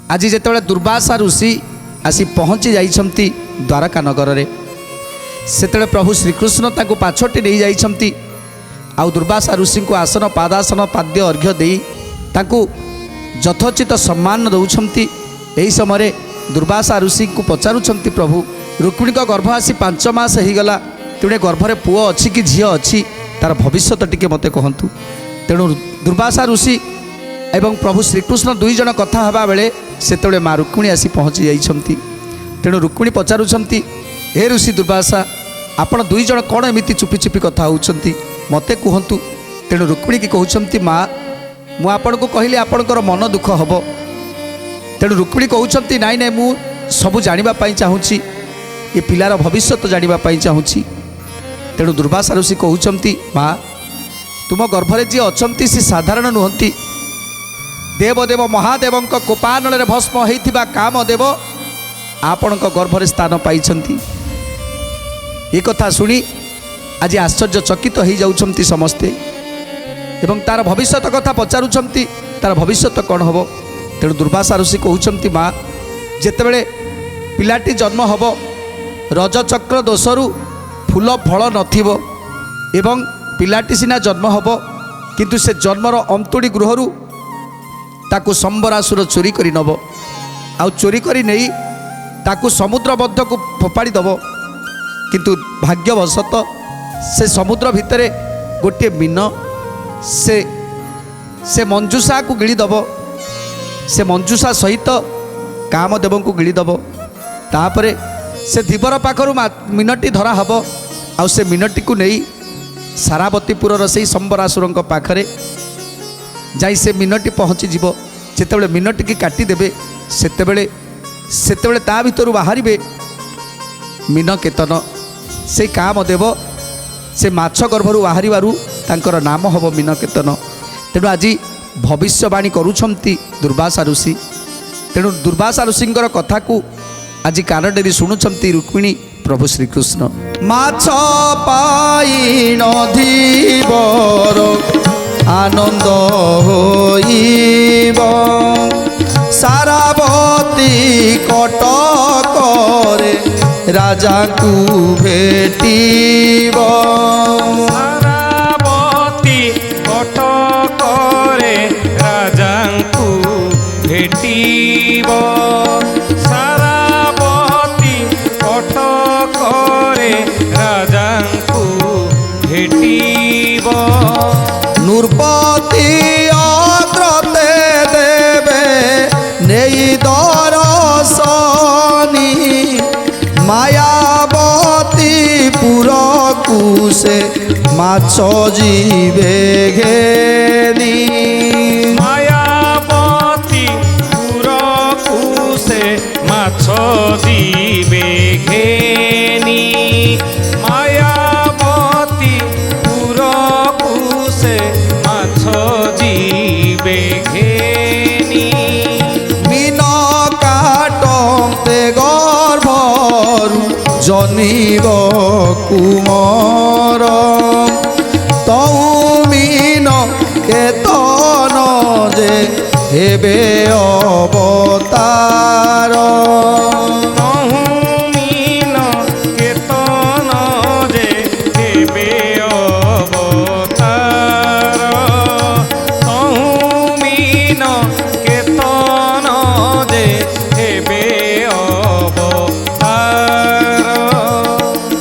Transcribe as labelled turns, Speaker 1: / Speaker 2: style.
Speaker 1: आज जितेबाला दुर्वासा ऋषि आसी पहुँची जाइछंती द्वारका नगर रे सेतेबेले प्रभु श्रीकृष्ण ताकू पाछोटी नहीं जाइछंती आउ दुर्वासा ऋषि को आसन पादासन पाद्य अर्घ्य दे ताकू यथोचित सम्मान दौरान यही समय दुर्वासा ऋषि को पचारुंट प्रभु रुक्मिणी गर्भ आसी 5 मास हो गला तेणे गर्भरे पुओ अच्छी कि झील अच्छी तार भविष्य टिके मते कहतु। तेणु दुर्वासा ऋषि एवं प्रभु श्रीकृष्ण दुई जन कथा हवा बेले सेतेबेले माँ रुक्मिणी आसी पहुँची जाइछंती। तेणु रुक्मिणी पचारुंट हे ऋषि दुर्वासा आपण दुई जन कौन एमती चुपी चुपी कथा होउछंती मते कहतु। तेणु रुक्मिणी की कहउछंती माँ मु आपण को कहली आपणकर मन दुख हम। तेणु रुक्मिणी कहउछंती नाई नाई मु सबू जानिबा पई चाहूची ये पिलार भविष्य तो जानिबा पई चाहूची। तेणु दुर्वासा ऋषि कहउछंती माँ तुम गर्भरे जी अछंती से साधारण नुहंती देवदेव महादेव कोपानल भस्म होइथिबा कामदेव आपणक गर्भरे स्थान पाइछंती। ये कथा शुणी आज आश्चर्यचकित हो जाउछंती समस्ते एवं तार भविष्य कथा पचारुछंती तार भविष्य कौन हम। तेणु दुर्वासा ऋषि कहउछंती माँ जेतेबेले पिलाटी जन्म हब रजचक्र दोषरु फूल फल नथिबो एवं पिलाटी सिना जन्म हब किंतु से जन्मर अंतुड़ी गृहरु ताकू संबरासुर चोरी करी नब आउ चोरी करी नहीं ताकू समुद्र मध्य को फोपाड़ी दब किंतु भाग्यवशत से समुद्र भितरे गोटे मीन से मंजूषा को गिड़ी दब से मंजूषा सहित कामदेव को गिड़ी दब तापरे से धीवर पाखर मीनटी धरा हब आउ से मीनटी को नहीं सारावतीपुर से संबरासुर पाखरे जाई से मीनटी पहुँची जीव जितेबले मीनटी की काटिदेवे सेतेबले ता भितर बाहर मीन केतन से कामदेव से माछ गर्भरू बाहर तांकर नाम हम मीन केतन। तेणु आज भविष्यवाणी करुछंती दुर्वासा ऋषि। तेणु दुर्वासा ऋषिंकर कथा को आज कानडेरी शुणुछंती रुक्मिणी प्रभु श्रीकृष्ण। माछ पाई नधीवर आनंद होइब सारावती कटकरे राजा को भेटिब
Speaker 2: सारावती कटकरे राजा को भेटिब सारावती कटकरे राजा को भेटिब
Speaker 1: नृपति अग्रते देवे नेई दरसनी मायावती पुरकु से माछ जीवे घेनी
Speaker 2: मायावती पुरकु से माछ जीवे घेनी मायावती पुरकु से माछ जीवे घेनी
Speaker 1: मीन काटते गर्भरू जनिब कुमर तऊ मीन केतन जे हेबे अवतार